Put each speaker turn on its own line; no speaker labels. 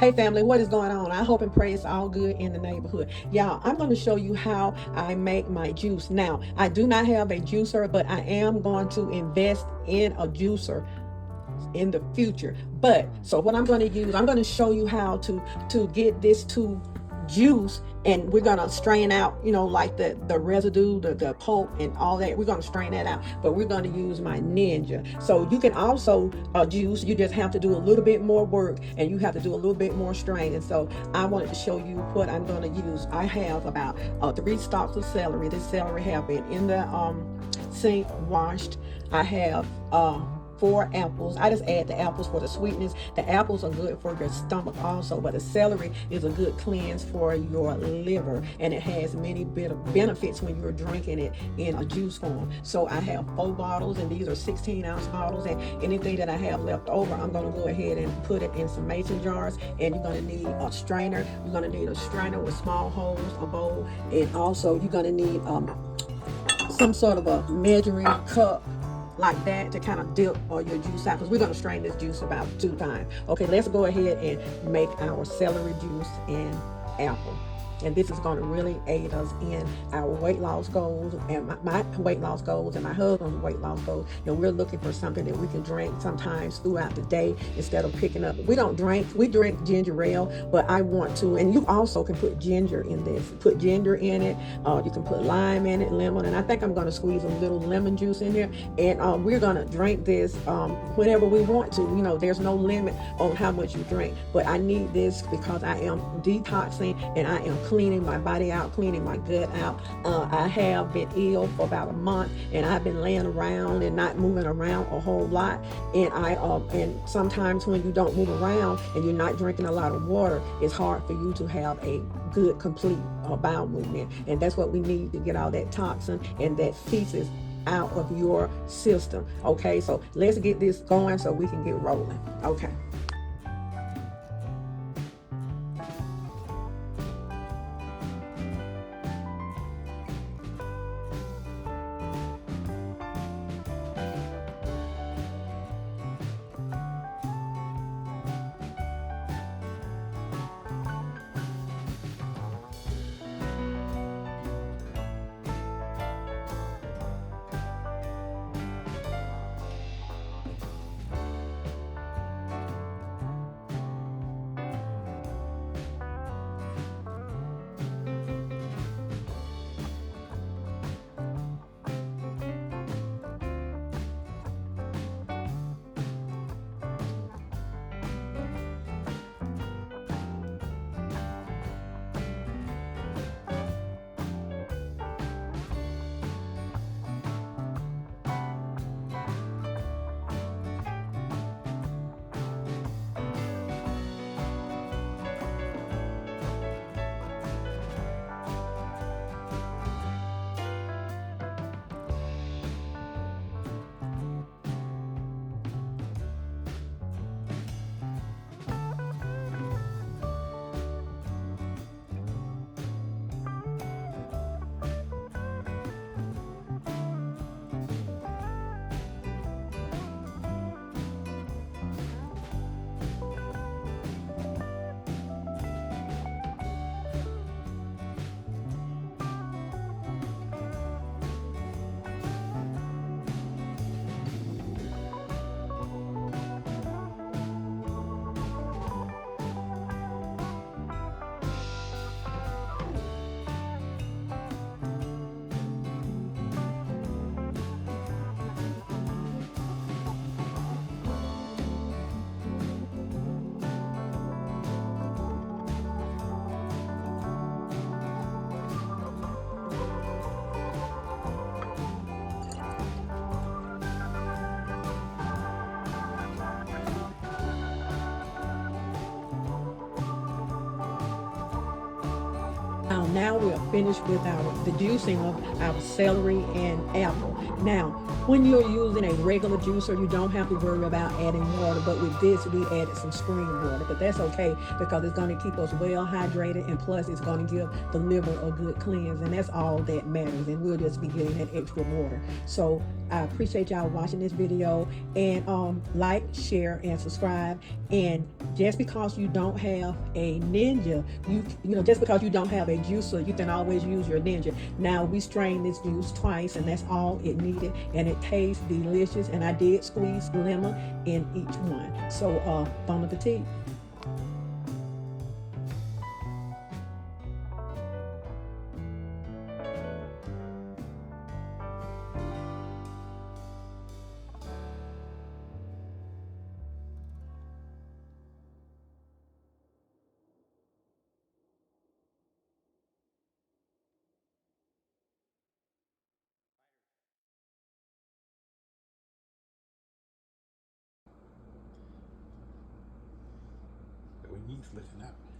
Hey family, what is going on? I hope and pray it's all good in the neighborhood. Y'all, I'm going to show you how I make my juice. Now, I do not have a juicer, but I am going to invest in a juicer in the future. But so what I'm going to use, I'm going to show you how to get this to juice, and we're going to strain out, like the residue, the pulp and all that. We're going to strain that out, but we're going to use my Ninja. So you can also juice, you just have to do a little bit more work, and you have to do a little bit more straining. So I wanted to show you what I'm going to use. I have about 3 stalks of celery. This celery have been in the sink, washed. I have 4 apples. I just add the apples for the sweetness. The apples are good for your stomach also, but the celery is a good cleanse for your liver, and it has many benefits when you're drinking it in a juice form. So I have 4 bottles, and these are 16-ounce bottles, and anything that I have left over, I'm going to go ahead and put it in some mason jars. And you're going to need a strainer. You're going to need a strainer with small holes, a bowl, and also you're going to need some sort of a measuring cup like that to kind of dip your juice out, because we're going to strain this juice about 2 times. Okay, let's go ahead and make our celery juice and apple. And this is going to really aid us in our weight loss goals, and my weight loss goals, and my husband's weight loss goals. And we're looking for something that we can drink sometimes throughout the day instead of picking up. We drink ginger ale, but I want to, and you also can put ginger in this. Put ginger in it. You can put lime in it, lemon, and I think I'm going to squeeze a little lemon juice in there. And we're going to drink this whenever we want to. There's no limit on how much you drink, but I need this because I am detoxing, and I am cleaning my body out, cleaning my gut out. I have been ill for about a month, and I've been laying around and not moving around a whole lot. And sometimes when you don't move around and you're not drinking a lot of water, it's hard for you to have a good, complete bowel movement. And that's what we need to get all that toxin and that feces out of your system. Okay, so let's get this going so we can get rolling. Okay. now we're finished with the juicing of our celery and apple. Now, when you're using a regular juicer, you don't have to worry about adding water, but with this, we added some spring water, but that's okay because it's going to keep us well hydrated, and plus it's going to give the liver a good cleanse, and that's all that matters, and we'll just be getting that extra water. So I appreciate y'all watching this video, and like, share, and subscribe. And just because you don't have a Ninja, just because you don't have a juicer, you can always use your Ninja. Now we strained this juice twice, and that's all it needed, and it tastes delicious. And I did squeeze lemon in each one. So bon appetit.
We need to listen up.